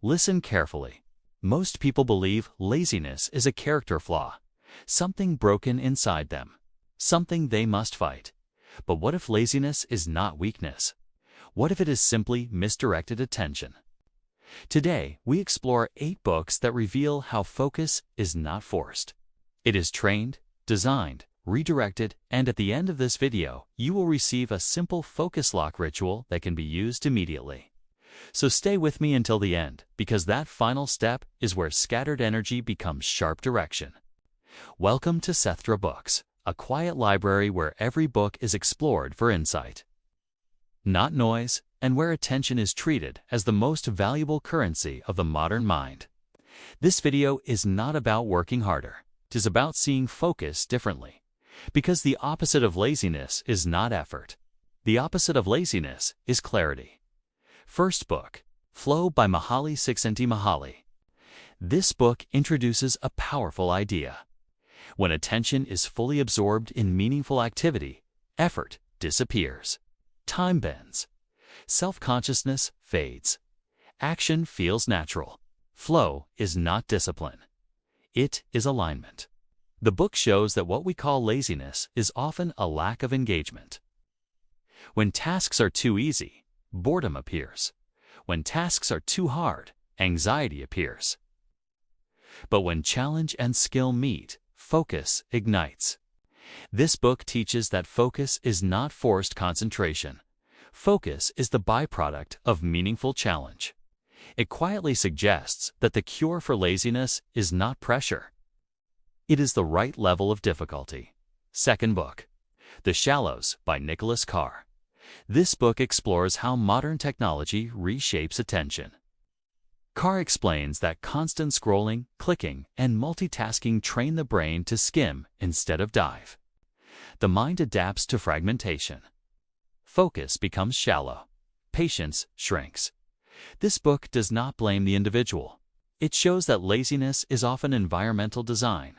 Listen carefully. Most people believe laziness is a character flaw, something broken inside them, something they must fight. But what if laziness is not weakness? What if it is simply misdirected attention? Today, we explore 8 books that reveal how focus is not forced. It is trained, designed, redirected, and at the end of this video, you will receive a simple focus lock ritual that can be used immediately. So stay with me until the end, because that final step is where scattered energy becomes sharp direction. Welcome to Sethtra Books, a quiet library where every book is explored for insight, not noise, and where attention is treated as the most valuable currency of the modern mind. This video is not about working harder. It is about seeing focus differently. Because the opposite of laziness is not effort. The opposite of laziness is clarity. First book, Flow by Mihaly Csikszentmihalyi. This book introduces a powerful idea. When attention is fully absorbed in meaningful activity, effort disappears. Time bends. Self-consciousness fades. Action feels natural. Flow is not discipline. It is alignment. The book shows that what we call laziness is often a lack of engagement. When tasks are too easy, boredom appears. When tasks are too hard, anxiety appears. But when challenge and skill meet, focus ignites. This book teaches that focus is not forced concentration. Focus is the byproduct of meaningful challenge. It quietly suggests that the cure for laziness is not pressure. It is the right level of difficulty. Second book, The Shallows by Nicholas Carr. This book explores how modern technology reshapes attention. Carr explains that constant scrolling, clicking, and multitasking train the brain to skim instead of dive. The mind adapts to fragmentation. Focus becomes shallow. Patience shrinks. This book does not blame the individual. It shows that laziness is often environmental design.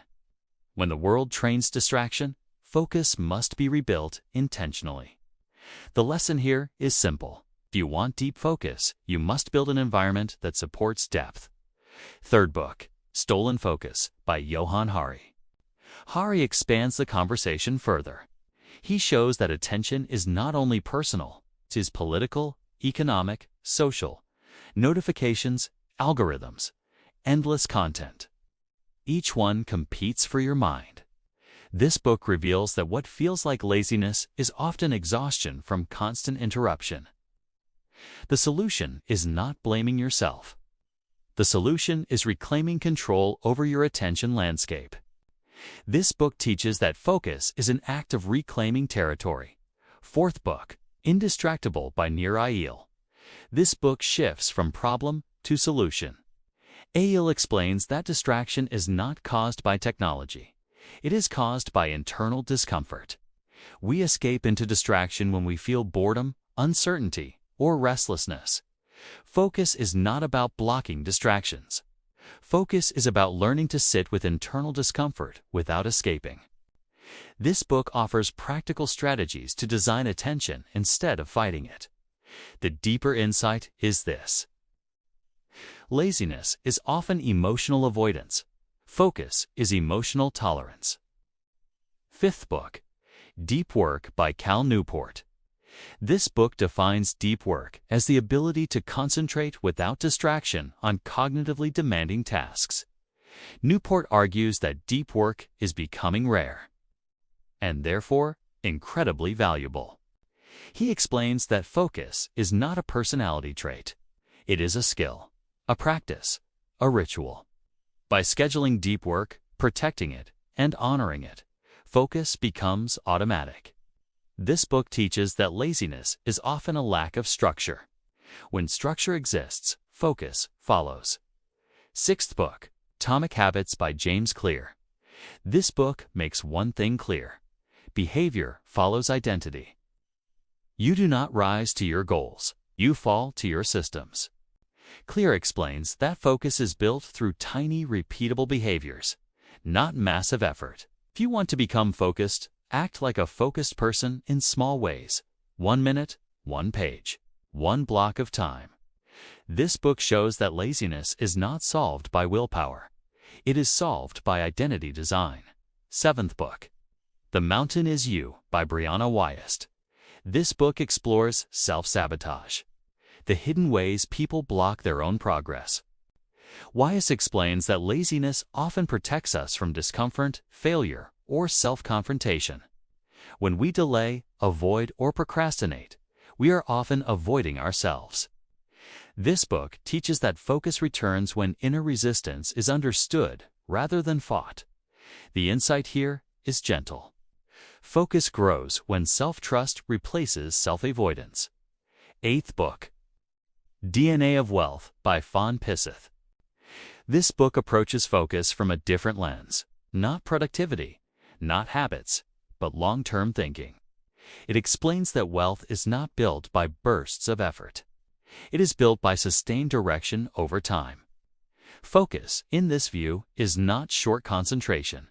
When the world trains distraction, focus must be rebuilt intentionally. The lesson here is simple. If you want deep focus, you must build an environment that supports depth. Third book, Stolen Focus by Johann Hari. Hari expands the conversation further. He shows that attention is not only personal, it is political, economic, social, notifications, algorithms, endless content. Each one competes for your mind. This book reveals that what feels like laziness is often exhaustion from constant interruption. The solution is not blaming yourself. The solution is reclaiming control over your attention landscape. This book teaches that focus is an act of reclaiming territory. Fourth book, Indistractable by Nir Eyal. This book shifts from problem to solution. Eyal explains that distraction is not caused by technology. It is caused by internal discomfort. We escape into distraction when we feel boredom, uncertainty, or restlessness. Focus is not about blocking distractions. Focus is about learning to sit with internal discomfort without escaping. This book offers practical strategies to design attention instead of fighting it. The deeper insight is this. Laziness is often emotional avoidance. Focus is emotional tolerance. Fifth book, Deep Work by Cal Newport. This book defines deep work as the ability to concentrate without distraction on cognitively demanding tasks. Newport argues that deep work is becoming rare, and therefore incredibly valuable. He explains that focus is not a personality trait. It is a skill, a practice, a ritual. By scheduling deep work, protecting it, and honoring it, focus becomes automatic. This book teaches that laziness is often a lack of structure. When structure exists, focus follows. Sixth book, Atomic Habits by James Clear. This book makes one thing clear. Behavior follows identity. You do not rise to your goals. You fall to your systems. Clear explains that focus is built through tiny, repeatable behaviors, not massive effort. If you want to become focused, act like a focused person in small ways. 1 minute, 1 page, 1 block of time. This book shows that laziness is not solved by willpower. It is solved by identity design. Seventh book, The Mountain Is You by Brianna Wiest. This book explores self-sabotage, the hidden ways people block their own progress. Wiest explains that laziness often protects us from discomfort, failure, or self-confrontation. When we delay, avoid, or procrastinate, we are often avoiding ourselves. This book teaches that focus returns when inner resistance is understood rather than fought. The insight here is gentle. Focus grows when self-trust replaces self-avoidance. Eighth book, DNA of Wealth by Fawn Piseth. This book approaches focus from a different lens, not productivity, not habits, but long-term thinking. It explains that wealth is not built by bursts of effort. It is built by sustained direction over time. Focus, in this view, is not short concentration.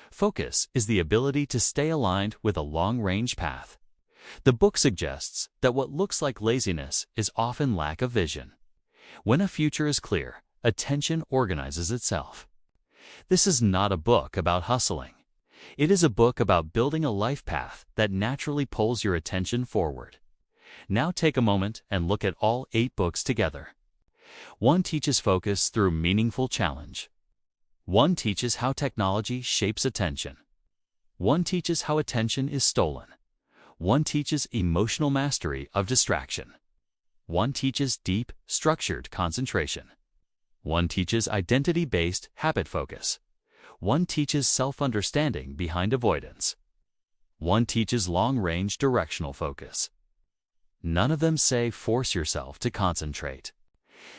Focus is the ability to stay aligned with a long-range path. The book suggests that what looks like laziness is often lack of vision. When a future is clear, attention organizes itself. This is not a book about hustling. It is a book about building a life path that naturally pulls your attention forward. Now take a moment and look at all 8 books together. 1 teaches focus through meaningful challenge. 1 teaches how technology shapes attention. 1 teaches how attention is stolen. 1 teaches emotional mastery of distraction. 1 teaches deep, structured concentration. 1 teaches identity-based habit focus. 1 teaches self-understanding behind avoidance. 1 teaches long-range directional focus. None of them say force yourself to concentrate.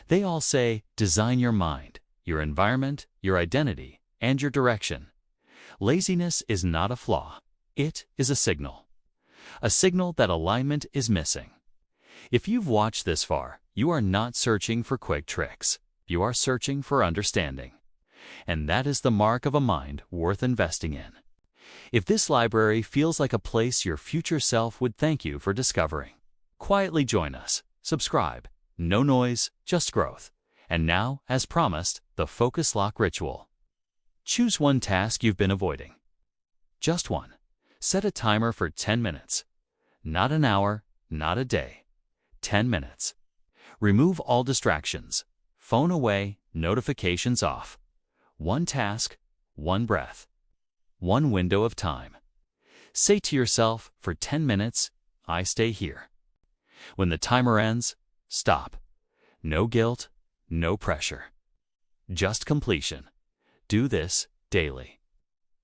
They all say design your mind, your environment, your identity, and your direction. Laziness is not a flaw. It is a signal. A signal that alignment is missing. If you've watched this far, you are not searching for quick tricks. You are searching for understanding. And that is the mark of a mind worth investing in. If this library feels like a place your future self would thank you for discovering, quietly join us. Subscribe. No noise, just growth. And now, as promised, the Focus Lock Ritual. Choose 1 task you've been avoiding. Just 1. Set a timer for 10 minutes. Not an hour, not a day. 10 minutes. Remove all distractions. Phone away, notifications off. 1 task, 1 breath. 1 window of time. Say to yourself, for 10 minutes, I stay here. When the timer ends, stop. No guilt, no pressure. Just completion. Do this daily.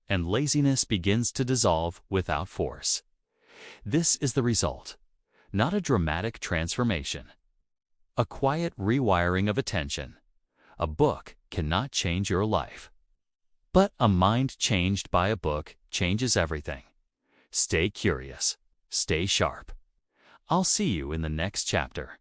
And laziness begins to dissolve without force. This is the result. Not a dramatic transformation. A quiet rewiring of attention. A book cannot change your life. But a mind changed by a book changes everything. Stay curious. Stay sharp. I'll see you in the next chapter.